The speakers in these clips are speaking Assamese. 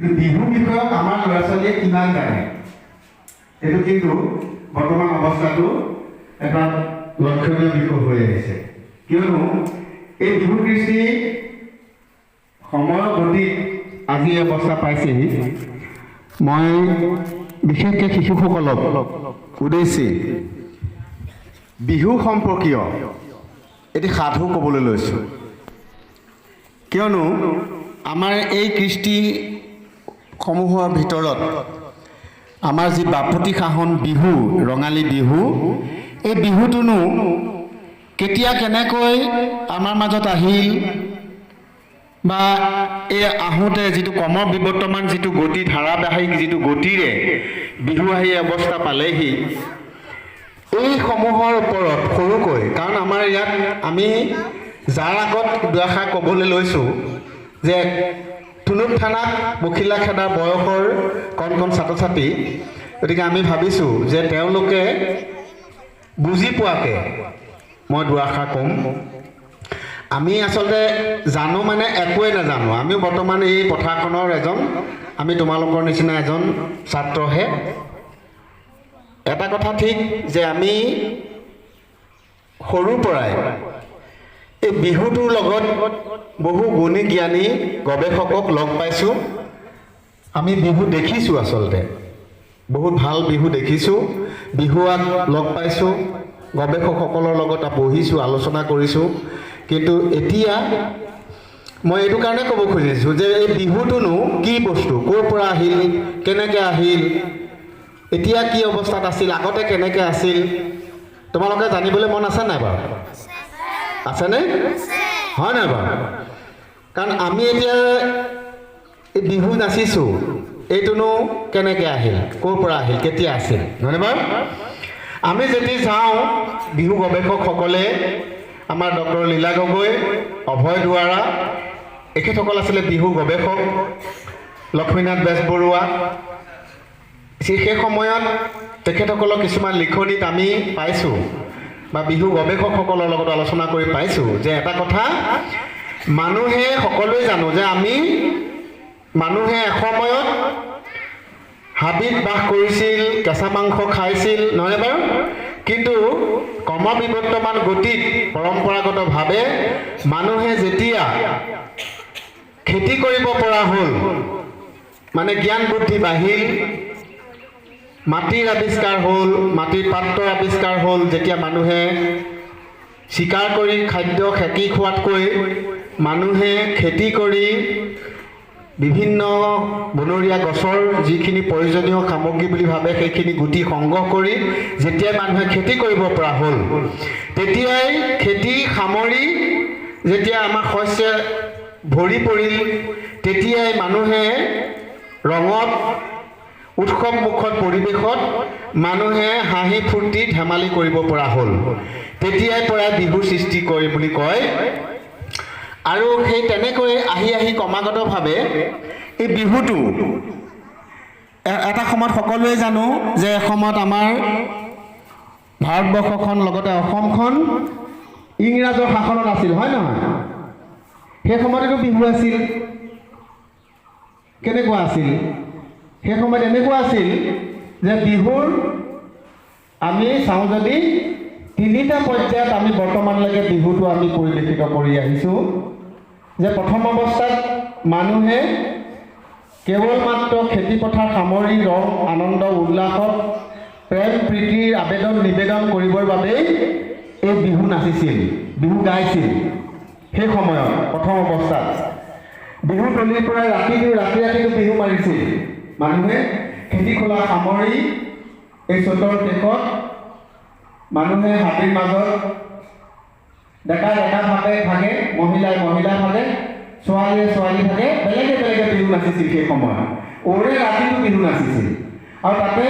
কিন্তু বিহু বিষয়ক আমাৰ ল'ৰা ছোৱালীয়ে কিমান জানে এইটো কিন্তু বৰ্তমান অৱস্থাটো এটা লক্ষণীয় বিষয় হৈ আহিছে। কিয়নো এই বিহু কৃষ্টি সময়ৰ গতিত আজি এই অৱস্থা পাইছেহি। মই বিশেষকৈ শিশুসকলক উদ্দেশ্যি বিহু সম্পৰ্কীয় এটি সাধু ক'বলৈ লৈছোঁ। কিয়নো আমাৰ এই কৃষ্টিসমূহৰ ভিতৰত আমাৰ যি বাপতিসাহোন বিহু, ৰঙালী বিহু, এই বিহুটোনো কেতিয়া কেনেকৈ আমাৰ মাজত আহিল বা এই আহোঁতে যিটো ক্ৰমৰ বিৱৰ্তমান যিটো গতি, ধাৰাবাহিক যিটো গতিৰে বিহু আহি অৱস্থা পালেহি, এইসমূহৰ ওপৰত সৰুকৈ, কাৰণ আমাৰ ইয়াত আমি যাৰ আগত দুআষাৰ ক'বলৈ লৈছোঁ যে টুনুক থানাত বখিলা খেদাৰ বয়সৰ কণ কণ ছাত্ৰ ছাত্ৰী, গতিকে আমি ভাবিছোঁ যে তেওঁলোকে বুজি পোৱাকৈ মই দুআষাৰ ক'ম। আমি আচলতে জানো মানে একোৱেই নাজানো। আমিও বৰ্তমান এই পথাৰখনৰ আমি তোমালোকৰ নিচিনা এজন ছাত্ৰহে। এটা কথা ঠিক যে আমি সৰুৰ পৰাই এই বিহুটোৰ লগত বহু গুণী জ্ঞানী গৱেষকক লগ পাইছোঁ। আমি বিহু দেখিছোঁ, আচলতে বহুত ভাল বিহু দেখিছোঁ, বিহুৱাক লগ পাইছোঁ, গৱেষকসকলৰ লগত বহিছোঁ, আলোচনা কৰিছোঁ। কিন্তু এতিয়া মই এইটো কাৰণে ক'ব খুজিছোঁ যে এই বিহুটোনো কি বস্তু, ক'ৰ পৰা আহিল, কেনেকৈ আহিল, এতিয়া কি অৱস্থাত আছিল, আগতে কেনেকৈ আছিল, তোমালোকে জানিবলৈ মন আছে নাই বাৰু? আছেনে? হয় নাই বাৰু? কাৰণ আমি এতিয়া এই বিহু নাচিছোঁ, এইটোনো কেনেকৈ আহিল, ক'ৰ পৰা আহিল, কেতিয়া আছিল, নহয়নে বাৰু? আমি যদি যাওঁ, বিহু গৱেষকসকলে আমাৰ ডক্টৰ লীলা গগৈ, অভয় দুৱাৰা, এখেতসকল আছিলে বিহু গৱেষক, লক্ষ্মীনাথ বেজবৰুৱা, সেই সময়ত তেখেতসকলৰ কিছুমান লিখনিত আমি পাইছোঁ বা বিহু গৱেষকসকলৰ লগত আলোচনা কৰি পাইছোঁ যে এটা কথা মানুহে সকলোৱে জানো যে মানুহে এসময়ত হাবিত বাস কৰিছিল, কেঁচা মাংস খাইছিল, নহয়নে বাৰু? কিন্তু ক্ৰমবিৱৰ্তমান গতিত পৰম্পৰাগতভাৱে মানুহে যেতিয়া খেতি কৰিব পৰা হ'ল, মানে জ্ঞান বুদ্ধি বাঢ়িল, মাটিৰ আৱিষ্কাৰ হ'ল, মাটিৰ পাত্ৰৰ আৱিষ্কাৰ হ'ল, যেতিয়া মানুহে চিকাৰ কৰি খাদ্য সেকি খোৱাতকৈ মানুহে খেতি কৰি বিভিন্ন বনৰীয়া গছৰ যিখিনি প্ৰয়োজনীয় সামগ্ৰী বুলি ভাবে সেইখিনি গুটি সংগ্ৰহ কৰি যেতিয়াই মানুহে খেতি কৰিব পৰা হ'ল, তেতিয়াই খেতি সামৰি যেতিয়া আমাৰ শস্য ভৰি পৰিল, তেতিয়াই মানুহে ৰঙত উৎসৱ মুখত পৰিৱেশত মানুহে হাঁহি ফূৰ্তি ধেমালি কৰিব পৰা হ'ল। তেতিয়াই পৰা বিহুৰ সৃষ্টি কৰে বুলি কয়। আৰু সেই তেনেকৈ আহি আহি ক্ৰমাগতভাৱে এই বিহুটো এটা সময়ত সকলোৱে জানো যে এসময়ত আমাৰ ভাৰতবৰ্ষখন লগতে অসমখন ইংৰাজৰ শাসনত আছিল, হয় নহয়? সেই সময়তো বিহু আছিল। কেনেকুৱা আছিল? সেই সময়ত এনেকুৱা আছিল যে বিহুৰ আমি চাওঁ যদি তিনিটা পৰ্যায়ত আমি বৰ্তমানলৈকে বিহুটো আমি পৰিৱেশিত কৰি আহিছোঁ। যে প্ৰথম অৱস্থাত মানুহে কেৱল মাত্ৰ খেতিপথাৰ সামৰি ৰং আনন্দ উল্লাসত প্ৰেম প্ৰীতিৰ নিবেদন কৰিবৰ বাবেই এই বিহু নাচিছিল, বিহু গাইছিল। সেই সময়ত প্ৰথম অৱস্থাত বিহু তলিৰ পৰা ৰাতিটো বিহু মাৰিছিল। মানুহে খেতি খোলা সামৰি এই চ'তৰ শেষত মানুহে হাবিৰ মাজত ডেকা ভাগে, মহিলাই ভাগে, ছোৱালীয়ে ভাগে, বেলেগে বিহু নাচিছিল। সেই সময়ত ওৰে ৰাতিটো বিহু নাচিছিল আৰু তাতে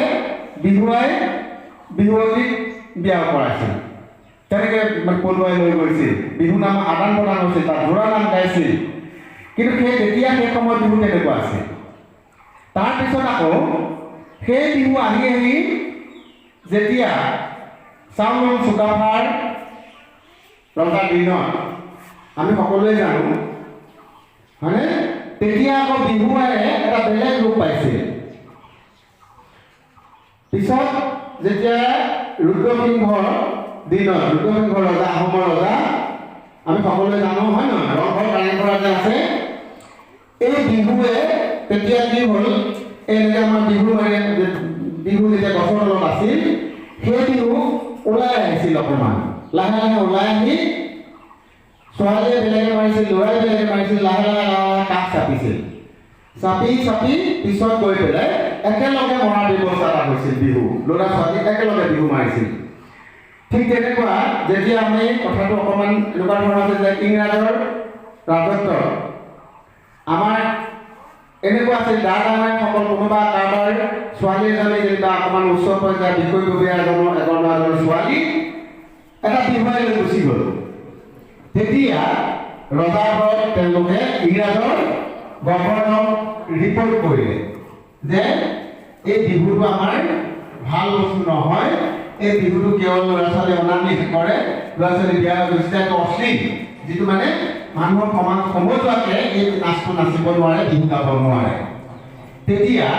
বিহুৱাই বিহুৱতীক বিয়া কৰাইছিল। তেনেকৈ পলুৱাই লৈ গৈছিল, বিহু নাম আদান প্ৰদান হৈছিল, তাত ঘোঁৰা নাম গাইছিল। কিন্তু তেতিয়া সেই সময়ত বিহু তেনেকুৱা আছিল। তাৰপিছত আকৌ সেই বিহু আহি যেতিয়া চাউলুং চুকাফাৰ ৰজাৰ দিনত আমি সকলোৱে জানো, হয়নে? তেতিয়া আকৌ বিহুৱাই এটা বেলেগ পিছত যেতিয়া ৰুদ্ৰসিংহৰ দিনত ৰুদ্ৰসিংহ ৰজা আহোমৰ ৰজা আমি সকলোৱে জানো হয় নহয় ৰংঘৰ কাৰেংঘৰ যে আছে এই বিহুৱে তেতিয়া কি হ'ল এনেকৈ আমাৰ বিহু মানে বিহু যেতিয়া গছৰ তলত আছিল সেই বিহু ওলাই আহিছিল অকণমান লাহে লাহে ওলাই আহি ছোৱালীয়ে বেলেগে মাৰিছিল ল'ৰাই বেলেগে মাৰিছিল লাহে লাহে কাষ চাপিছিল চাপি পিছত গৈ পেলাই একেলগে মৰাৰ ব্যৱস্থা এটা হৈছিল বিহু ল'ৰা ছোৱালী একেলগে বিহু মাৰিছিল ঠিক তেনেকুৱা যেতিয়া আমি কথাটো অকণমান এনেকুৱা ধৰণৰ আছে যে ইংৰাজৰ ৰাজত্ব আমাৰ এনেকুৱা আছিল ডাঙৰ কোনোবা কাৰোবাৰ ছোৱালী এজনী যেনিবা অকণমান উচ্চ পৰ্যায়ৰ বিষয়ববীয়া এজনৰ ছোৱালী এটা বিহুৱাই লৈ গুচি গ'ল তেতিয়া ৰজাৰ ঘৰত তেওঁলোকে ইংৰাজৰ গভৰ্ণৰক ৰিপৰ্ট কৰিলে যে এই বিহুটো আমাৰ ভাল বস্তু নহয় এই বিহুটো কেৱল ল'ৰা ছোৱালী অনামিষ কৰে ল'ৰা ছোৱালী বিয়া গৈছে এইটো অশ্লীল যিটো মানে মানুহৰ সমাজ সমজুৱাকে এই নাচটো নাচিব নোৱাৰে বিহু গাব নোৱাৰে তেতিয়া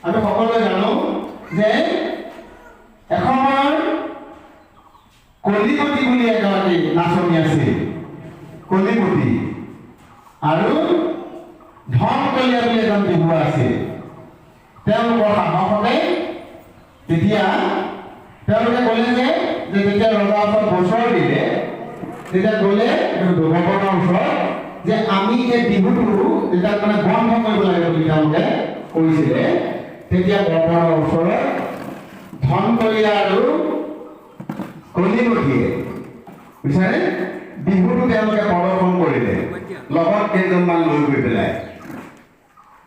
আমি সকলোৱে জানো যে এসময়ৰ কলিকতি বুলি এগৰাকী নাচনি আছিল কলিকতি আৰু ধনকলীয়া বুলি এজন বিহুৱা আছিল তেওঁলোকৰ সাহসতে তেতিয়া তেওঁলোকে ক'লে যে যেতিয়া ৰজাৰ ওচৰত গোচৰ দিলে তেতিয়া গ'লে গভৰ্ণৰৰ ওচৰত যে আমি এই বিহুটো যেতিয়া মানে বন্ধ কৰিব লাগে বুলি তেওঁলোকে কৈছিলে তেতিয়া গভৰ্ণৰৰ ওচৰত ধনকলীয়া আৰু কলিকতিয়ে বুজিছানে বিহুটো তেওঁলোকে প্ৰদৰ্শন কৰিলে লগত কেইজনমান লৈ গৈ পেলাই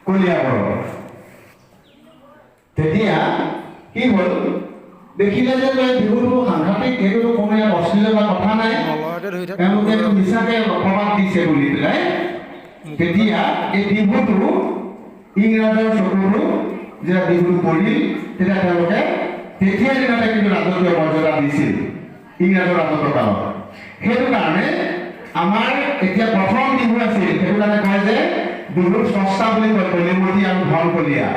কলীয়াবোৰৰ তেতিয়া কি হ'ল দেখিলে যে বিহুটো সাংঘাতিক সেইটোতো কোনো ইয়াত অশ্লীলতা কথা নাই তেওঁলোকে মিছাকে অপবাদ দিছে বুলি পেলাই তেতিয়া এই বিহুটো ইংৰাজৰ চকুটো যেতিয়া বিহুটো পৰিল তেতিয়া তেওঁলোকে তেতিয়াৰ দিনতে কিন্তু ৰাজকীয় মৰ্যাদা দিছিল ইংৰাজৰ ৰাজত্বৰ কালত সেইটো কাৰণে আমাৰ এতিয়া প্ৰথম বিহু আছিল সেইটো কাৰণে কয় যে বিহুৰ স্ৰষ্টা বুলি কয় কলিমতি আৰু ধনকলীয়া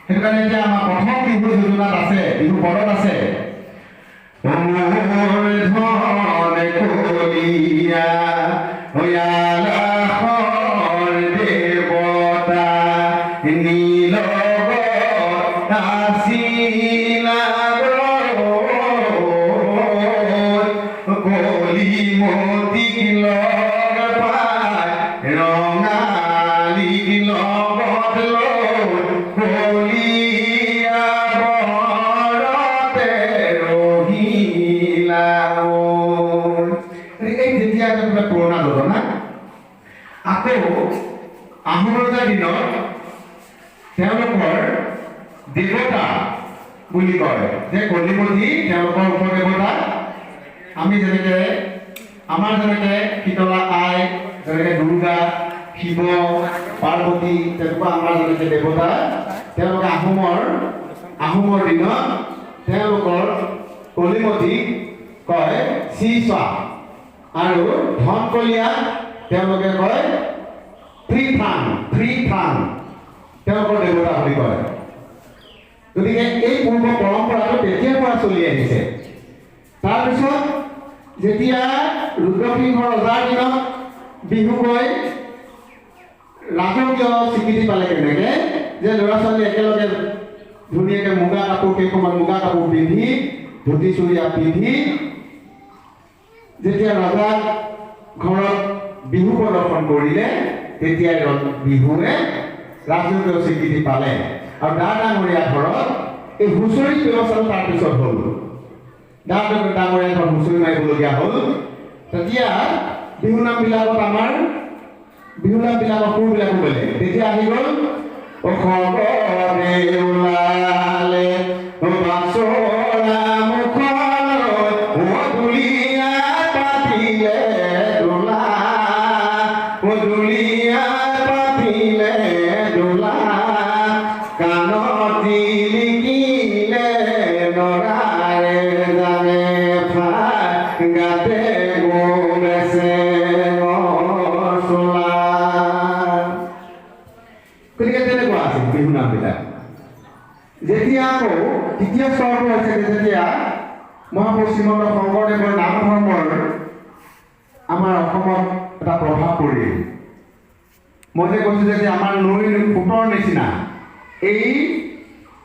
সেইটো কাৰণে এতিয়া আমাৰ প্ৰথম বিহু যোজনাত আছে বিহু পদত আছে পুৰণা ঘটনা আকৌ আহোম ৰজাৰ দিনত তেওঁলোকৰ দেৱতা বুলি কয় যে কলিমতি তেওঁলোকৰ উপদেৱতা আমি যেনেকৈ আমাৰ যেনেকৈ শীতলা আই যেনেকৈ দুৰ্গা শিৱ পাৰ্বতী তেনেকুৱা আমাৰ যেনেকৈ দেৱতা তেওঁলোকে আহোমৰ দিনত তেওঁলোকৰ কলিমতি কয় চিচা আৰু ধনকলীয়া তেওঁলোকে কয় ত্ৰিথান তেওঁলোকৰ দেৱতা বুলি কয় গতিকে এই পূৰ্ব পৰম্পৰাটো তেতিয়াৰ পৰা চলি আহিছে তাৰপিছত যেতিয়া ৰুদ্ৰসিংহ ৰজাৰ দিনত বিহু গৈ ৰাজকীয় স্বীকৃতি পালে কেনেকৈ যে ল'ৰা ছোৱালী একেলগে ধুনীয়াকৈ মুগা কাপোৰ কেইখনমান মুগা কাপোৰ পিন্ধি ধুতি চুৰিয়া পিন্ধি যেতিয়া ৰজা ঘৰত বিহু প্ৰদৰ্শন কৰিলে তেতিয়াই বিহুৱে ৰাজকীয় স্বীকৃতি পালে আৰু ডাঙৰীয়া ঘৰত এই হুঁচৰি ব্যৱস্থাটো তাৰপিছত হ'ল ডাঙৰীয়া ঘৰত হুঁচৰি মাৰিবলগীয়া হ'ল তেতিয়া বিহুনামবিলাকত আমাৰ বিহুনামবিলাকৰ সুৰবিলাকো বেলেগ তেতিয়া আহি গ'ল ওলালে বাছৰা যেতিয়া আকৌ তৃতীয় স্তৰটো হৈছে যেতিয়া মহাপুৰুষ শ্ৰীমন্ত শংকৰদেৱৰ নাম ধৰ্মৰ আমাৰ অসমত এটা প্ৰভাৱ পৰিল। মই যে কৈছোঁ যে আমাৰ নৈ সোঁতৰ নিচিনা এই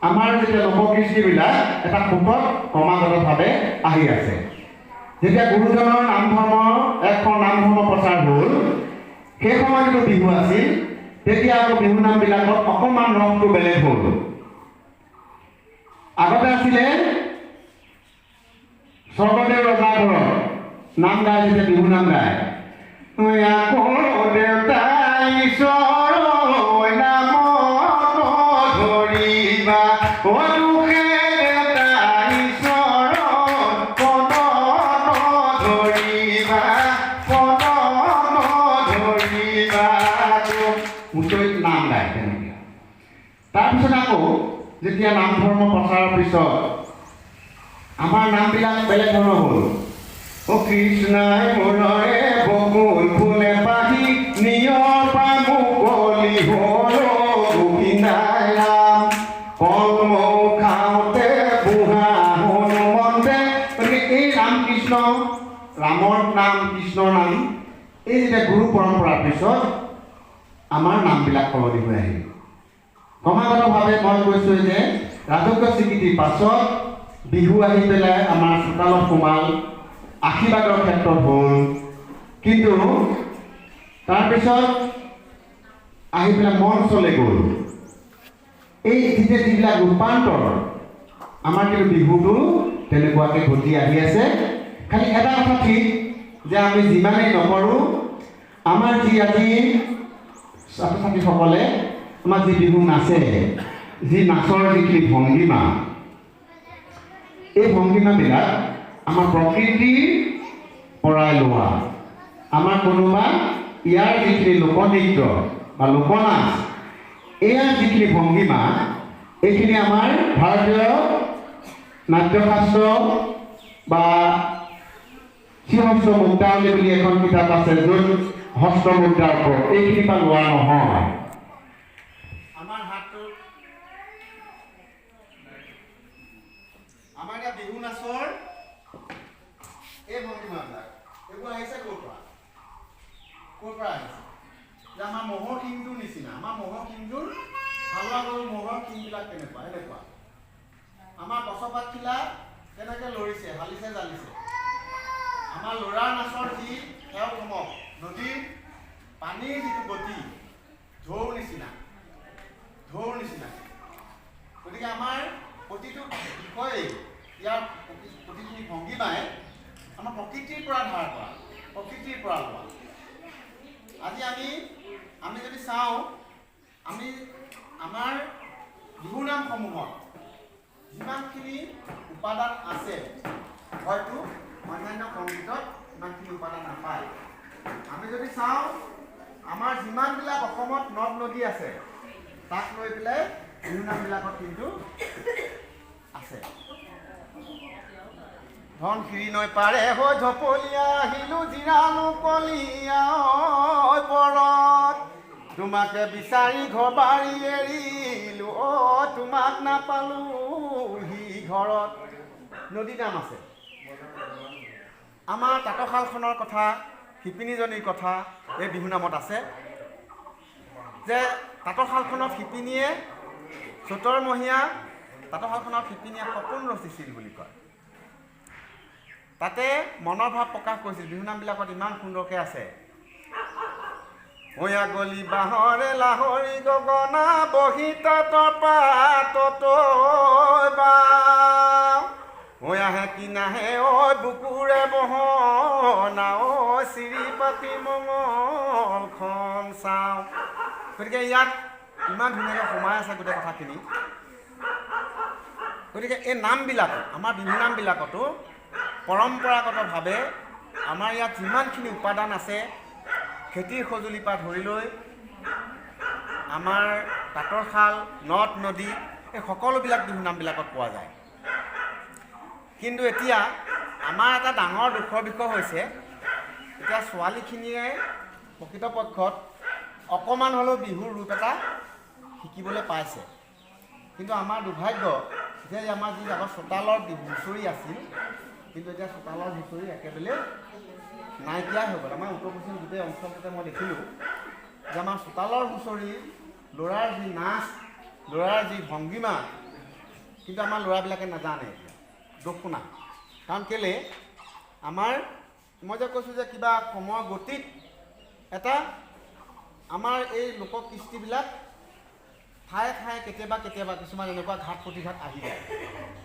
আমাৰ যেতিয়া লোককৃষ্টিবিলাক এটা সোঁতত ক্ৰমাগতভাৱে আহি আছে। যেতিয়া গুৰুজনৰ নাম ধৰ্ম এখন নাম ধৰ্ম প্ৰচাৰ হ'ল, সেই সময়ত যিটো বিহু আছিল, তেতিয়া আকৌ বিহু নামবিলাকত অকণমান ৰংটো বেলেগ হ'ল। আগতে আছিলে স্বৰ্গদেৱ ৰজাৰ ঘৰত নাম গাই যেতিয়া বিহু নাম গায়, দেউতাই ঈশ্বৰ নাম ধৰিবা দুখে দেউতাই ঈশ্বৰ পদ ধৰিবা পদ ধৰিবা হুঁচৰিত নাম গায় তেনেকৈ। তাৰপিছত আকৌ যেতিয়া নাম ধৰ্ম প্ৰচাৰৰ পিছত আমাৰ নামবিলাক বেলেগ ধৰণৰ হ'ল। ও কৃষ্ণাই মনৰে বকুল ফুলে পাহি নিয়ৰ পৰা মুকলি হ'ল গোবিন্দাই ৰাম কলম খাওঁতে বুঢ়া হনুমন্তে। গতিকে এই ৰাম কৃষ্ণ, ৰামৰ নাম কৃষ্ণৰ নাম, এই যেতিয়া গুৰু পৰম্পৰাৰ পিছত আমাৰ নামবিলাক সলনি হৈ আহিল। ক্ৰমাগতভাৱে মই কৈছোঁ যে ৰাজকীয় স্বীকৃতিৰ পাছত বিহু আহি পেলাই আমাৰ চোতালত সোমাল, আশীৰ্বাদৰ ক্ষেত্ৰত হ'ল। কিন্তু তাৰপিছত আহি পেলাই মঞ্চলৈ গ'ল। এই যিবিলাক ৰূপান্তৰ আমাৰ কিন্তু বিহুটো তেনেকুৱাকৈ ঘটি আহি আছে। খালি এটা কথা ঠিক যে আমি যিমানেই নকৰোঁ, আমাৰ যি আজি ছাত্ৰ ছাত্ৰীসকলে আমাৰ যি বিহু নাচে, যি নাচৰ যিখিনি ভংগীমা, এই ভংগীমাবিলাক আমাৰ প্ৰকৃতিৰ পৰাই লোৱা। আমাৰ কোনোবা ইয়াৰ যিখিনি লোকনৃত্য বা লোকনাচ, এয়াৰ যিখিনি ভংগীমা, এইখিনি আমাৰ ভাৰতীয় নাট্যশাস্ত্ৰ বা শ্ৰীহস্ত মুদ্ৰাৱলী বুলি এখন কিতাপ আছে, য'ত হস্ত মুদ্ৰাৰ ওপৰত এইখিনিৰ পৰা লোৱা নহয়। আমাৰ হাতটো আমাৰ এতিয়া বিহু নাচৰ এই ভংগীমাবিলাক এইবোৰ আহিছে ক'ৰ পৰা? ক'ৰ পৰা আহিছে? যে আমাৰ মহৰ শিংটোৰ নিচিনা। আমাৰ মহৰ শিংটোৰ হালোৱা গৰুৰ মহৰ শিংবিলাক কেনেকুৱা? এনেকুৱা। আমাৰ কচপাতখিলা কেনেকৈ লৰিছে, হালিছে, জালিছে। আমাৰ ল'ৰাৰ নাচৰ যি খেও ধমক, নদীৰ পানীৰ যিটো গতি, ঢৌৰ নিচিনা। গতিকে আমাৰ প্ৰতিটো বিষয়েই ইয়াৰ প্ৰতিখিনি ভংগীমাই আমাৰ প্ৰকৃতিৰ পৰা ধাৰ কৰা, প্ৰকৃতিৰ পৰা লোৱা। আজি আমি যদি চাওঁ, আমি আমাৰ বিহু নামসমূহত যিমানখিনি উপাদান আছে, হয়তো অন্যান্য সংগীতত ইমানখিনি উপাদান নাপায়। আমি যদি চাওঁ, আমাৰ যিমানবিলাক অসমত নদ নদী আছে, তাক লৈ পেলাই বিহু নামবিলাকত কিন্তু আছে। ধনশিৰি নৈ পাৰে হৈ ঢপলীয়া আহিলো জিৰালো কলীয়া পৰত, তোমাকে বিচাৰি ঘৰ বাৰী এৰিলো তোমাক নাপালোহি ঘৰত। নদী নাম আছে। আমাৰ তাঁতশালখনৰ কথা, শিপিনীজনীৰ কথা এই বিহু নামত আছে। যে তাঁতশালখনত শিপিনীয়ে চ'তৰমহীয়া তাঁতশালখনত শিপিনীয়ে সপোন ৰচিছিল বুলি কয়। তাতে মনৰ ভাৱ প্ৰকাশ কৰিছিল। বিহু নামবিলাকত ইমান সুন্দৰকৈ আছে। হৈয়া গলি বাঁহৰে লাহৰি গগনা বহি তাঁতৰ পাতত হৈয়াহে কিনাহে বুকুৰে বহনা চিৰি পাতি মঙলখন চাওঁ। গতিকে ইয়াত ইমান ধুনীয়াকৈ সোমাই আছে গোটেই কথাখিনি। গতিকে এই নামবিলাকো, আমাৰ বিহু নামবিলাকতো পৰম্পৰাগতভাৱে আমাৰ ইয়াত যিমানখিনি উপাদান আছে, খেতিৰ সঁজুলিৰ পৰা ধৰি লৈ আমাৰ তাঁতৰ শাল, নদ নদী, এই সকলোবিলাক বিহু নামবিলাকত পোৱা যায়। কিন্তু এতিয়া আমাৰ এটা ডাঙৰ দুখৰ বিষয় হৈছে, এতিয়া ছোৱালীখিনিয়ে প্ৰকৃতপক্ষত অকণমান হ'লেও বিহুৰ ৰূপ এটা শিকিবলৈ পাইছে। কিন্তু আমাৰ দুৰ্ভাগ্য যে আমাৰ যি আগৰ চোতালৰ হুঁচৰি আছিল, কিন্তু এতিয়া চোতালৰ হুঁচৰি একেবাৰে নাইকিয়া হৈ গ'ল। আমাৰ উত্তৰ পশ্চিম গোটেই অঞ্চলটোতে মই দেখিলোঁ যে আমাৰ চোতালৰ হুঁচৰি, ল'ৰাৰ যি নাচ, ল'ৰাৰ যি ভংগীমা, কিন্তু আমাৰ ল'ৰাবিলাকে নাজানে এতিয়া, দুখ শুনা। কাৰণ কেলৈ আমাৰ মই যে কৈছোঁ যে কিবা সময়ৰ গতিত এটা আমাৰ এই লোককৃষ্টিবিলাক ঠায়ে ঠায়ে কেতিয়াবা কেতিয়াবা কিছুমান এনেকুৱা ঘাট প্ৰতিঘাত আহি যায়,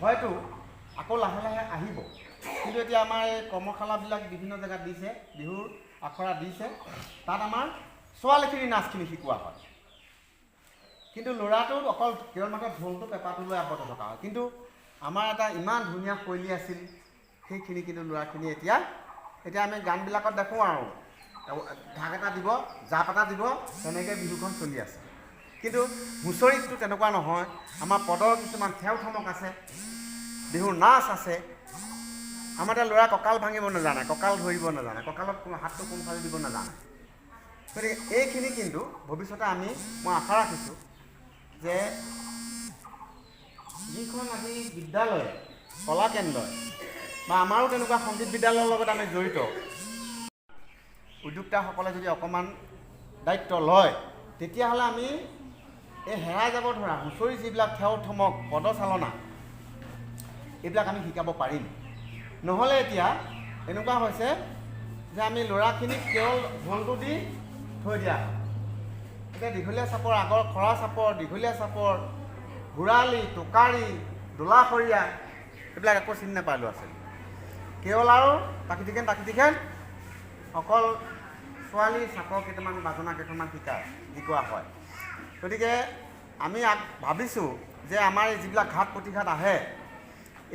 হয়তো আকৌ লাহে লাহে আহিব। কিন্তু এতিয়া আমাৰ এই কৰ্মশালাবিলাক বিভিন্ন জেগাত দিছে, বিহুৰ আখৰা দিছে, তাত আমাৰ ছোৱালীখিনি নাচখিনি শিকোৱা হয়। কিন্তু ল'ৰাটো অকল কেৱল মাত্ৰ ঢোলটো পেঁপাটো লৈ আবদ্ধ থকা হয়। কিন্তু আমাৰ এটা ইমান ধুনীয়া শৈলী আছিল, সেইখিনি কিন্তু ল'ৰাখিনি এতিয়া আমি গানবিলাকত দেখোঁ আৰু ঢাক এটা দিব, জাপ এটা দিব, তেনেকৈ বিহুখন চলি আছে। কিন্তু হুঁচৰিতটো তেনেকুৱা নহয়। আমাৰ পদৰ কিছুমান ঠেও ঠমক আছে, বিহুৰ নাচ আছে। আমাৰ এতিয়া ল'ৰা কঁকাল ভাঙিব নাজানে, কঁকাল ধৰিব নাজানে, কঁকালত হাতটো কোনফালে দিব নাজানে। গতিকে এইখিনি কিন্তু ভৱিষ্যতে মই আশা ৰাখিছোঁ যে যিখন আজি বিদ্যালয়, কলা কেন্দ্ৰই বা আমাৰো তেনেকুৱা সংগীত বিদ্যালয়ৰ লগত আমি জড়িত, উদ্যোক্তাসকলে যদি অকণমান দায়িত্ব লয়, তেতিয়াহ'লে আমি এই হেৰাই যাব ধৰা হুঁচৰি যিবিলাক ঠেও ঠমক, পদচালনা, এইবিলাক আমি শিকাব পাৰিম। নহ'লে এতিয়া এনেকুৱা হৈছে যে আমি ল'ৰাখিনিক কেৱল ঢোলটো দি থৈ দিয়া হয়। এতিয়া দীঘলীয়া চাপৰ, আগৰ খৰা চাপৰ, দীঘলীয়া চাপৰ, ঘোঁৰালি, টোকাৰী, দোলাশৰীয়া, এইবিলাক একো চিনি নাপায় ল'ৰা ছোৱালী। কেৱল আৰু তাকিটিখেন অকল ছোৱালী চাপৰ কেইটামান, বাজনা কেইটামান শিকোৱা হয়। গতিকে আমি ভাবিছোঁ যে আমাৰ এই যিবিলাক ঘাট প্ৰতিঘাত আহে,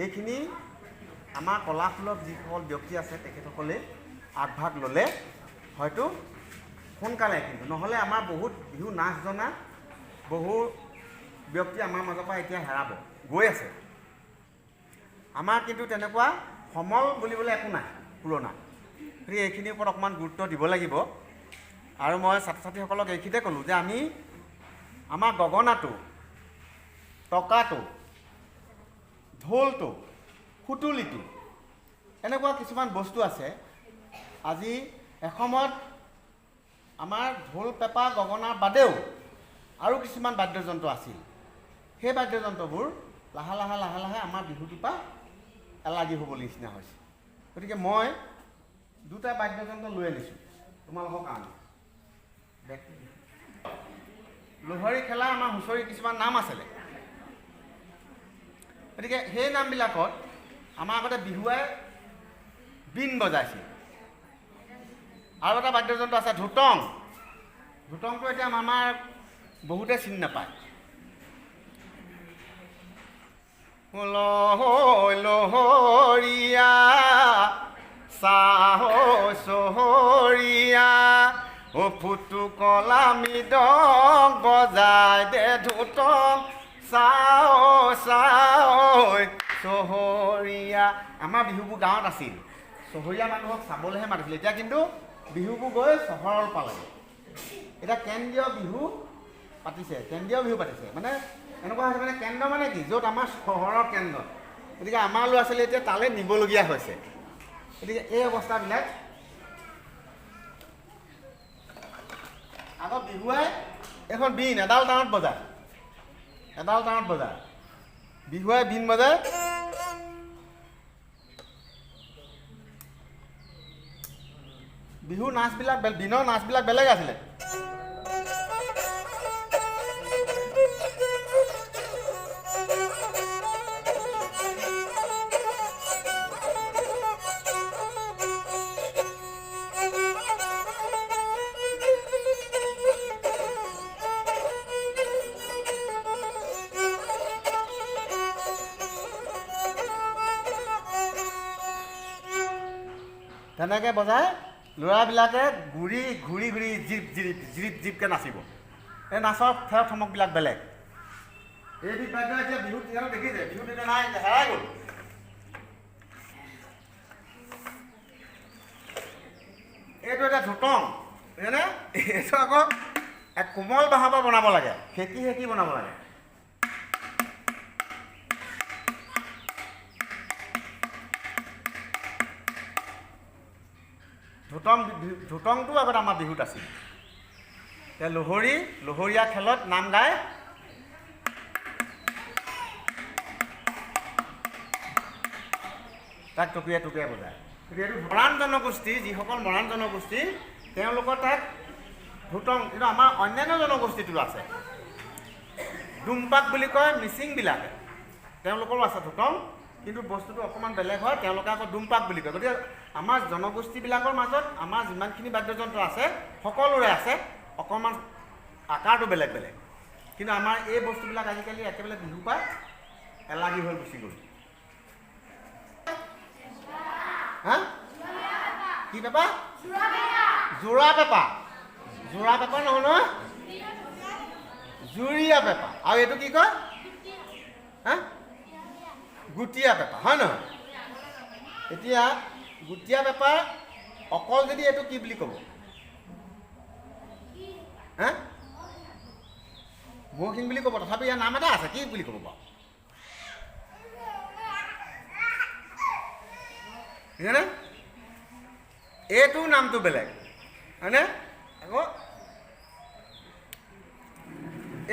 এইখিনি আমাৰ কলাসুলভ যিসকল ব্যক্তি আছে তেখেতসকলে আগভাগ ল'লে হয়তো সোনকালে, কিন্তু নহ'লে আমাৰ বহুত বিহু নাচ জনা বহু ব্যক্তি আমাৰ মাজৰ পৰা এতিয়া হেৰাব গৈ আছে। আমাৰ কিন্তু তেনেকুৱা সমল বুলিবলৈ একো নাই পুৰণা। গতিকে এইখিনিৰ ওপৰত অকণমান গুৰুত্ব দিব লাগিব। আৰু মই ছাত্ৰ ছাত্ৰীসকলক এইখিনিতে ক'লোঁ যে আমাৰ গগনাটো, টকাটো, ঢোলটো, সুতুলিটো, এনেকুৱা কিছুমান বস্তু আছে। আজি এসময়ত আমাৰ ঢোল, পেঁপা, গগনাৰ বাদেও আৰু কিছুমান বাদ্যযন্ত্ৰ আছিল। সেই বাদ্যযন্ত্ৰবোৰ লাহে লাহে লাহে লাহে আমাৰ বিহুটোৰ পৰা এলাগী হ'বলৈ নিচিনা হৈছে। গতিকে মই দুটা বাদ্যযন্ত্ৰ লৈ আনিছোঁ তোমালোকৰ কাৰণে। লোহৰী খেলা আমাৰ হুঁচৰি কিছুমান নাম আছিলে। গতিকে সেই নামবিলাকত আমাৰ আগতে বিহুৱাই বীণ বজাইছিল। আৰু এটা বাদ্যযন্ত্ৰ আছে ধুতং। ধুতংটো এতিয়া আমাৰ বহুতে চিনি নাপায়। লহৰীয়া চাহ চহৰীয়া ও ফুটুকলা মৃদং বজাই দে ধুতং চাও চহৰীয়া। আমাৰ বিহুবোৰ গাঁৱত আছিল, চহৰীয়া মানুহক চাবলৈহে মাতিছিলে। এতিয়া কিন্তু বিহুবোৰ গৈ চহৰৰ পালেগৈ। এতিয়া কেন্দ্ৰীয় বিহু পাতিছে, মানে এনেকুৱা হৈছে, মানে কেন্দ্ৰ মানে কি, য'ত আমাৰ চহৰৰ কেন্দ্ৰ। গতিকে আমাৰ ল'ৰা ছোৱালী এতিয়া তালৈ নিবলগীয়া হৈছে। গতিকে এই অৱস্থাবিলাক আগত বিহুৱাই এখন বীণ এডাল টানত বজায়, বিহুৱাই বীণ বজায়। বিহুৰ নাচবিলাক, বীণৰ নাচবিলাক বেলেগ আছিলে। তেনেকৈ বজাই ল'ৰাবিলাকে ঘূৰি জিৰিপকৈ নাচিব। এই নাচৰ ঠেও ঠমকবিলাক বেলেগ। এইবিধ বাদ্য এতিয়া বিহুত দেখিছে, বিহুত এতিয়া নাই, হেৰাই গ'ল। এইটো এতিয়া ধুতং, হয়নে? এইটো আকৌ এক কোমল বাঁহৰ পৰা বনাব লাগে, সেকি বনাব লাগে। ধ্ৰুতংটো আগত আমাৰ বিহুত আছিল। এতিয়া লহৰীয়া খেলত নাম গায় তাক টুপিয়াই বজায়। গতিকে এইটো মৰাণ জনগোষ্ঠী, যিসকল মৰাণ জনগোষ্ঠী তেওঁলোকৰ তাত ধ্ৰুতং, কিন্তু আমাৰ অন্যান্য জনগোষ্ঠীটো আছে। ডুমপাক বুলি কয় মিচিংবিলাকে, তেওঁলোকৰো আছে ধ্ৰুতং, কিন্তু বস্তুটো অকণমান বেলেগ হয়, তেওঁলোকে আকৌ ডুমপাক বুলি কয়। গতিকে আমাৰ জনগোষ্ঠীবিলাকৰ মাজত আমাৰ যিমানখিনি বাদ্যযন্ত্ৰ আছে সকলোৰে আছে, অকণমান আকাৰটো বেলেগ বেলেগ, কিন্তু আমাৰ এই বস্তুবিলাক আজিকালি একেবাৰে বিহু পাই এলাগী হৈ গুচি গ'ল। হা কি পেপা? যোৰা পেপা। যোৰা পেপা নহয় নহয়, জুৰীয়া পেপা। আৰু এইটো কি কয়? হা গুটীয়া পেপা, হয় নহয়? এতিয়া গুটীয়া পেপাৰ অকল যদি এইটো কি বুলি ক'ব? হা মৌখিং বুলি ক'ব, তথাপি ইয়াৰ নাম এটা আছে, কি বুলি ক'ব বাৰু? হয়নে? এইটো নামটো বেলেগ, হয়নে? আকৌ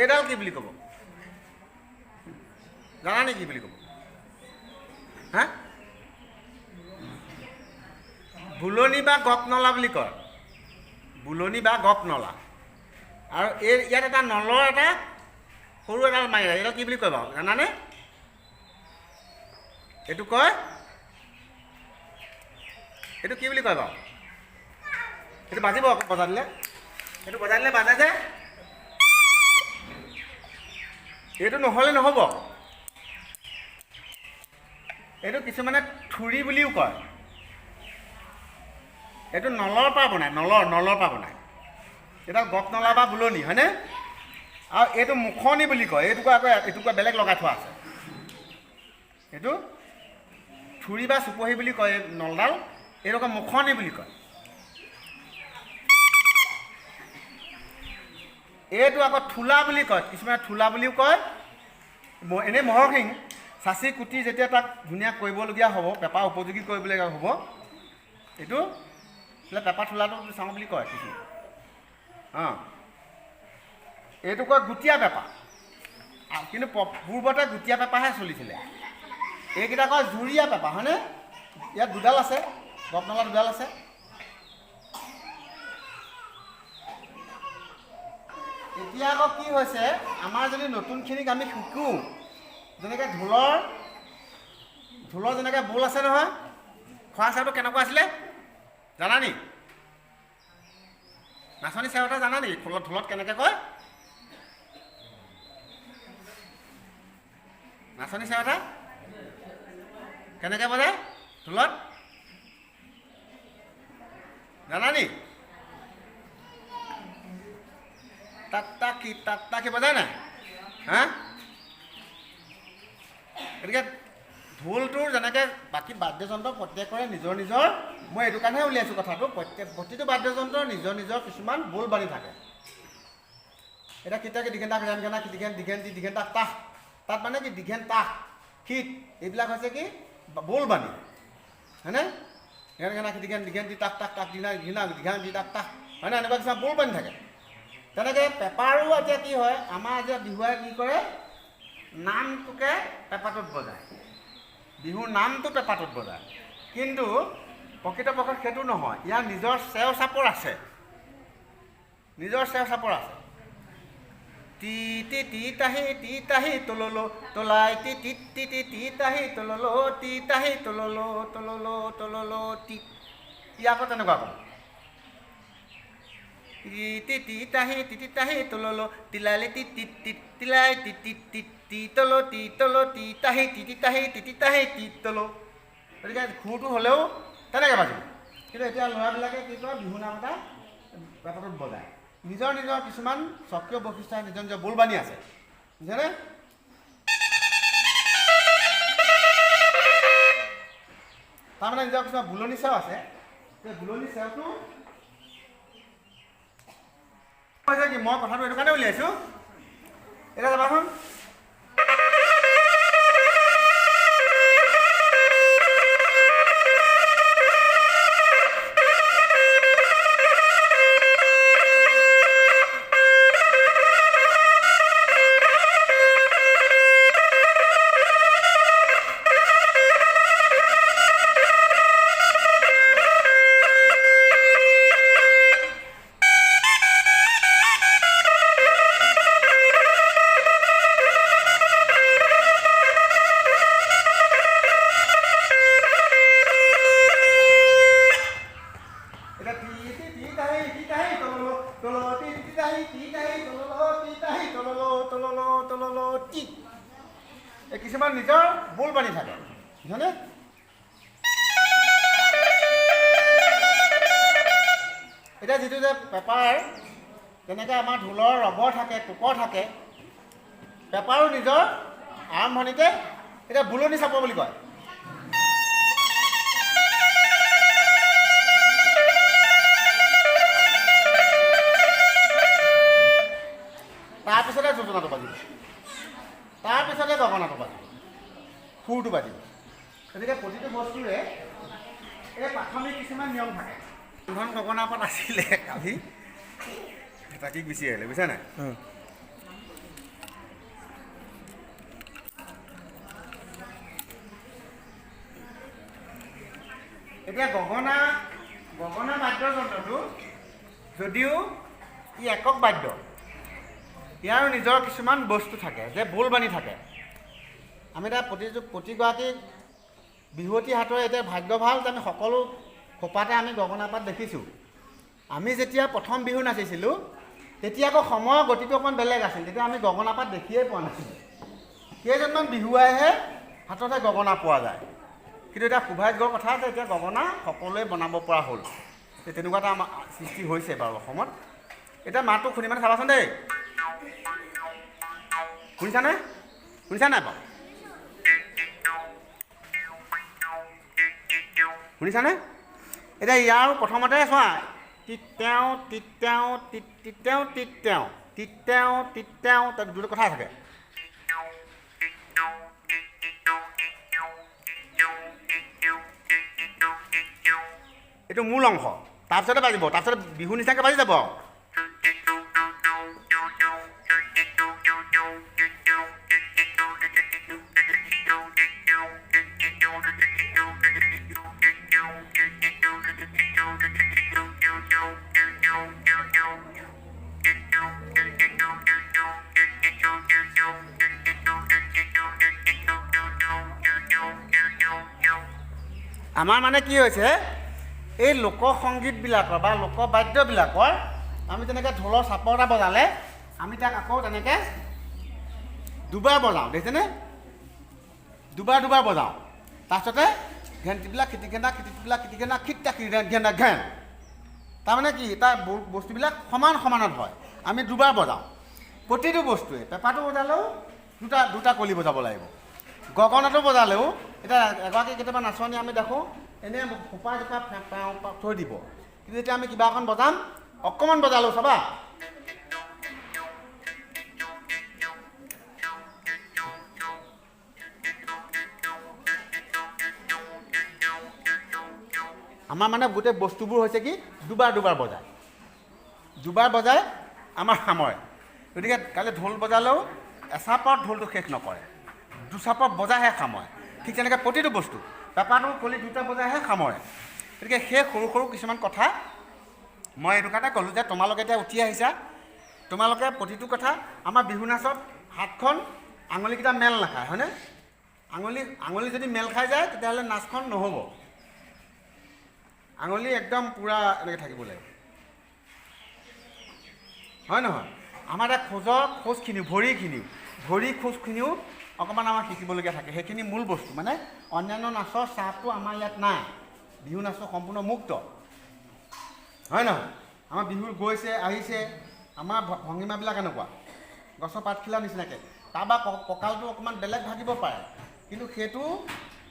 এইডাল কি বুলি ক'ব? জানা নে কি বুলি ক'ব? হা বুলনি বা গপনলা বুলি কয়, বুলনি বা গপনলা। আৰু ইয়াত এটা নলৰ এটা সৰু এডাল মাৰি ৰাখে, এইটো কি বুলি কয় বাৰু জানানে? এইটো কয়, এইটো কি বুলি কয় বাৰু? এইটো বাজিব আকৌ বজাই দিলে, এইটো বজাই দিলে বাজে যে, এইটো নহ'লে নহ'ব। এইটো কিছুমানে থুৰি বুলিও কয়। এইটো নলৰ পৰা বনায়, নলৰ পৰা বনায়। এটা গপনলা বা বুলনি, হয়নে? আৰু এইটো মুখনি বুলি কয়, এইটুকুৰা আকৌ এইটুকুৰা বেলেগ লগাই থোৱা আছে। এইটো থুৰি বা চুপহি বুলি কয় এই নলডাল, এইটো আকৌ মুখনি বুলি কয়। এইটো আকৌ থোলা বুলি কয়, কিছুমানে থোলা বুলিও কয়। এনেই মহৰ শিং চাচি কুটি যেতিয়া তাক ধুনীয়া কৰিবলগীয়া হ'ব, পেপা উপযোগী কৰিবলগীয়া হ'ব, এইটো পেপা থোলাটো চাওঁ বুলি কয় কিছু। অঁ এইটো কয় গুটীয়া পেপা, কিন্তু পূৰ্বতে গুটীয়া পেপাহে চলিছিলে। এইকেইটা কয় জুৰীয়া পেপা, হয়নে? ইয়াত দুডাল আছে, গপনলা দুডাল আছে। এতিয়া আকৌ কি হৈছে, আমাৰ যদি নতুনখিনিক আমি শিকোঁ, যেনেকৈ ঢোলৰ যেনেকৈ বোল আছে নহয়, খোৱা চাউটো কেনেকুৱা আছিলে জানা নি? নাচনী চেও এটা জানা নেকি? ঢোলত কেনেকৈ কয়? নাচনী চেও এটা কেনেকৈ বজায় ঢোলত জানা নি? তাত্তা কি বজায় নাই? হা গতিকে ঢোলটোৰ যেনেকৈ বাকী বাদ্যযন্ত্ৰ প্ৰত্যেকৰে নিজৰ নিজৰ, মই এইটো কাৰণেহে উলিয়াইছোঁ কথাটো, প্ৰতিটো বাদ্যযন্ত্ৰৰ নিজৰ নিজৰ কিছুমান বোল বাণী থাকে। এতিয়া কেতিয়াকে দিঘেন তাক ৰেন গেনা, দিঘেন তাক তাহ, তাত মানে কি দিঘেন তাহ শীত, এইবিলাক হৈছে কি বোল বাণী, হয়নে? ৰেন গেনা দিঘেন দি তাক দিনা দিঘান দি তাক তাহ, হয়নে? এনেকুৱা কিছুমান বোল বাণী থাকে। তেনেকৈ পেপাৰো এতিয়া কি হয়, আমাৰ এতিয়া বিহুৱাই কি কৰে, নামটোকে পেপাটোত বজায়, বিহুৰ নামটো পেপাটোত বজায়, কিন্তু প্ৰকৃতপক্ষত সেইটো নহয়। ইয়াৰ নিজৰ চেও চাপৰ আছে, টি টি টি তাহি তললো তলাই টি টি টি টি টি তাহি তললো টি তাহি তললো টি। ই আকৌ তেনেকুৱা ক'ব, টি টি তাহি তললো তিলালি টি টি টি তিলাই টি টি টি টি তলো টি তাহি টি তলো। গতিকে সুৰটো হ'লেও তেনেকৈ বাজিব। কিন্তু এতিয়া ল'ৰাবিলাকে কি কয়, বিহু নাম এটা পেপাটোত বজায়, নিজৰ নিজৰ কিছুমান স্বকীয় বৈশিষ্ট্য, নিজৰ নিজৰ বোলবাণী আছে, বুজিছেনে? তাৰমানে নিজৰ কিছুমান বুলনি চেও আছে। সেই বুলনি চেওটো কি, মই কথাটো এইটো কাৰণে উলিয়াইছোঁ, এতিয়া যাবাচোন। টি এই কিছুমান নিজৰ বোল বানি থাকে হয়নে এতিয়া যিটো যে পেপাৰ তেনেকৈ আমাৰ ঢোলৰ ৰবৰ থাকে কোপৰ থাকে পেপাৰো নিজৰ আৰম্ভণিতে এতিয়া বুলনি চাপ বুলি কয় তাৰপিছতে যোজনাটো বাজিব তাৰপিছতে গগনাটো বাজিব সুৰটো বাজিব গতিকে প্ৰতিটো বস্তুৰে এই প্ৰাথমিক কিছুমান নিয়ম থাকে এখন গগনা পাত আছিলে কালি তাকি গুচি আহিলে বুজিছা নাই এতিয়া গগনা বাদ্যযন্ত্ৰটো যদিও ই একক বাদ্য ইয়াৰ নিজৰ কিছুমান বস্তু থাকে যে বোল বানি থাকে আমি এতিয়া প্ৰতিগৰাকী বিহুৱতী হাতৰে এতিয়া ভাগ্য ভাল যে আমি সকলো খোপাতে আমি গগনা পাত দেখিছোঁ আমি যেতিয়া প্ৰথম বিহু নাচিছিলোঁ তেতিয়া আকৌ সময়ৰ গতিটো অকণমান বেলেগ আছিল তেতিয়া আমি গগনা পাত দেখিয়েই পোৱা নাছিলোঁ কেইজনমান বিহুৱাইহে হাততে গগনা পোৱা যায় কিন্তু এতিয়া সৌভাগ্যৰ কথা আছে এতিয়া গগনা সকলোৱে বনাব পৰা হ'ল তেনেকুৱা এটা আমাৰ সৃষ্টি হৈছে বাৰু অসমত এতিয়া মাতটো শুনি মানে চাবাচোন দেই শুনিছানে নাই বাৰু শুনিছানে এতিয়া ইয়াৰ প্ৰথমতে চোৱা টিতেও তাত দুটা কথা থাকে এইটো মূল অংশ তাৰপিছতে বাজিব তাৰপিছতে বিহু নিচিনাকৈ বাজি যাব আমাৰ মানে কি হৈছে এই লোকসংগীতবিলাকৰ বা লোকবাদ্যবিলাকৰ আমি তেনেকৈ ঢোলৰ চাপৰ এটা বজালে আমি তাক আকৌ তেনেকৈ দুবাৰ বজাওঁ দেখিছেনে দুবাৰ বজাওঁ তাৰপিছতে ঘেণ্টিবিলাক খিটিকেনা খিটা ঘেনা ঘেন তাৰমানে কি তাৰ বস্তুবিলাক সমানত হয় আমি দুবাৰ বজাওঁ প্ৰতিটো বস্তুৱে পেঁপাটো বজালেও দুটা কলি বজাব লাগিব গগনাটো বজালেও এতিয়া এগৰাকী কেতিয়াবা নাচনি আমি দেখোঁ এনেই সোপা থৈ দিব কিন্তু এতিয়া আমি কিবা এখন বজাম অকণমান বজালোঁ চাবা আমাৰ মানে গোটেই বস্তুবোৰ হৈছে কি দুবাৰ বজাই আমাৰ সামৰে গতিকে কালি ঢোল বজালেও এচাপত ঢোলটো শেষ নকৰে দুচাপত বজাইহে সামৰে ঠিক তেনেকৈ প্ৰতিটো বস্তু পেঁপাটোৰ কলি দুটা বজাইহে সামৰে গতিকে সেই সৰু কিছুমান কথা মই এইটো কাৰণে ক'লোঁ যে তোমালোকে এতিয়া উঠি আহিছা তোমালোকে প্ৰতিটো কথা আমাৰ বিহু নাচত হাতখন আঙুলিকেইটা মেল নাখায় হয়নে আঙুলি যদি মেল খাই যায় তেতিয়াহ'লে নাচখন নহ'ব আঙুলি একদম পূৰা এনেকৈ থাকিব লাগিব হয় নহয় আমাৰ এতিয়া খোজখিনিও ভৰি খোজখিনিও অকণমান আমাৰ শিকিবলগীয়া থাকে সেইখিনি মূল বস্তু মানে অন্যান্য নাচৰ চাপটো আমাৰ ইয়াত নাই বিহু নাচৰ সম্পূৰ্ণ মুক্ত হয় নহয় আমাৰ বিহু গৈছে আহিছে আমাৰ ভংগীমাবিলাক এনেকুৱা গছৰ পাতখিলা নিচিনাকৈ কাৰোবাৰ কঁকালটো অকণমান বেলেগ ভাগিব পাৰে কিন্তু সেইটো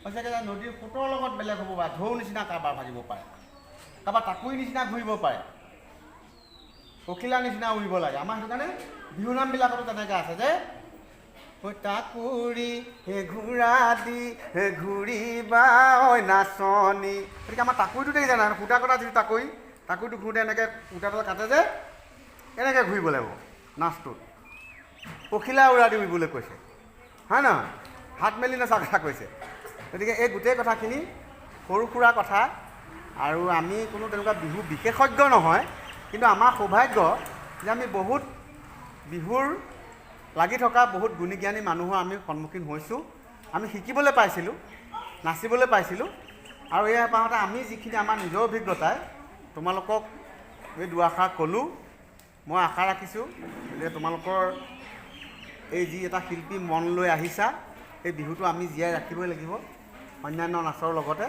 হৈছেগৈ যে নদীৰ সোঁতৰ লগত বেলেগ হ'ব পাৰে ঢৌ নিচিনা কাৰোবাৰ ভাগিব পাৰে কাৰোবাৰ টাকুৰি নিচিনা ঘূৰিব পাৰে পখিলা নিচিনা উৰিব লাগে আমাৰ সেইটো কাৰণে বিহু নামবিলাকতো তেনেকৈ আছে যে টাকুৰি হে ঘূৰা দি হে ঘূৰিবা ঐ নাচনী গতিকে আমাৰ টাকুৰিটো দেখিছে নাই সূতা কটা যিটো টাকুৰিটো ঘূৰোঁতে এনেকৈ সূতাডাল কাটে যে এনেকৈ ঘূৰিব লাগিব নাচটোত পখিলা উৰা দি উৰিবলৈ কৈছে হয় নহয় হাত মেলি নচা কথা কৈছে গতিকে এই গোটেই কথাখিনি সৰু সুৰা কথা আৰু আমি কোনো তেনেকুৱা বিহু বিশেষজ্ঞ নহয় কিন্তু আমাৰ সৌভাগ্য যে আমি বহুত বিহুৰ লাগি থকা বহুত গুণী জ্ঞানী মানুহৰ আমি সন্মুখীন হৈছোঁ আমি শিকিবলৈ পাইছিলোঁ নাচিবলৈ পাইছিলোঁ আৰু এই পাওঁতে আমি যিখিনি আমাৰ নিজৰ অভিজ্ঞতাই তোমালোকক এই দুআষাৰ ক'লোঁ মই আশা ৰাখিছোঁ যে তোমালোকৰ এই যি এটা শিল্পী মন লৈ আহিছা, এই বিহুটো আমি জীয়াই ৰাখিবই লাগিব অন্যান্য নাচৰ লগতে।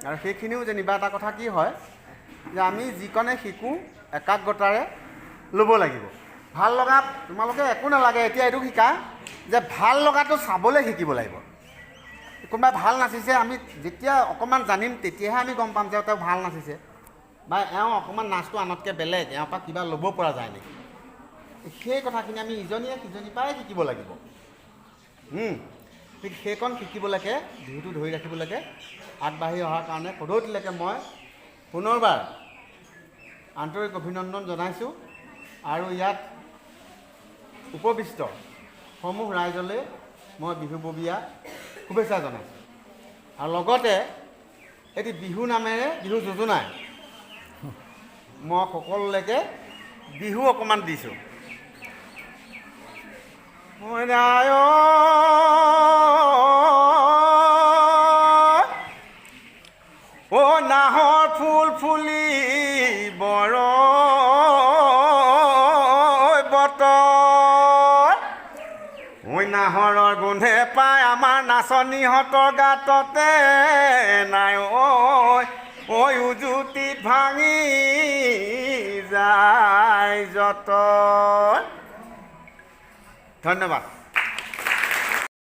আৰু সেইখিনিও যেনিবা এটা কথা কি হয় যে আমি যিকণে শিকোঁ একাগ্ৰতাৰে ল'ব লাগিব। ভাল লগা তোমালোকে একো নালাগে, এতিয়া এইটো শিকা যে ভাল লগাটো চাবলৈ শিকিব লাগিব। কোনোবাই ভাল নাচিছে, আমি যেতিয়া অকণমান জানিম তেতিয়াহে আমি গম পাম যে তেওঁ ভাল নাচিছে বা এওঁ অকণমান নাচটো আনতকৈ বেলেগ, এওঁৰ পৰা কিবা ল'ব পৰা যায় নেকি। সেই কথাখিনি আমি ইজনীয়ে সিজনীৰ পৰাই শিকিব লাগিব। ঠিক সেইকণ শিকিবলৈকে বিহুটো ধৰি ৰাখিবলৈকে আগবাঢ়ি অহাৰ কাৰণে সদৌতিলৈকে মই পুনৰবাৰ আন্তৰিক অভিনন্দন জনাইছোঁ আৰু ইয়াত উপবিষ্ট সমূহ ৰাইজলৈ মই বিহুববীয়া শুভেচ্ছা জনাইছোঁ। আৰু লগতে এটি বিহু নামেৰে বিহু যোজনাই মই সকলোলৈকে বিহু অকণমান দিছোঁ। অ নাহৰ ফুল ফুলি বৰ বতৰ, ঐ নাহৰৰ গোন্ধে পাই আমাৰ নাচনীহঁতৰ গাততে নাই ঐ উজুতি ভাঙি যায় যত। ধন্যবাদ।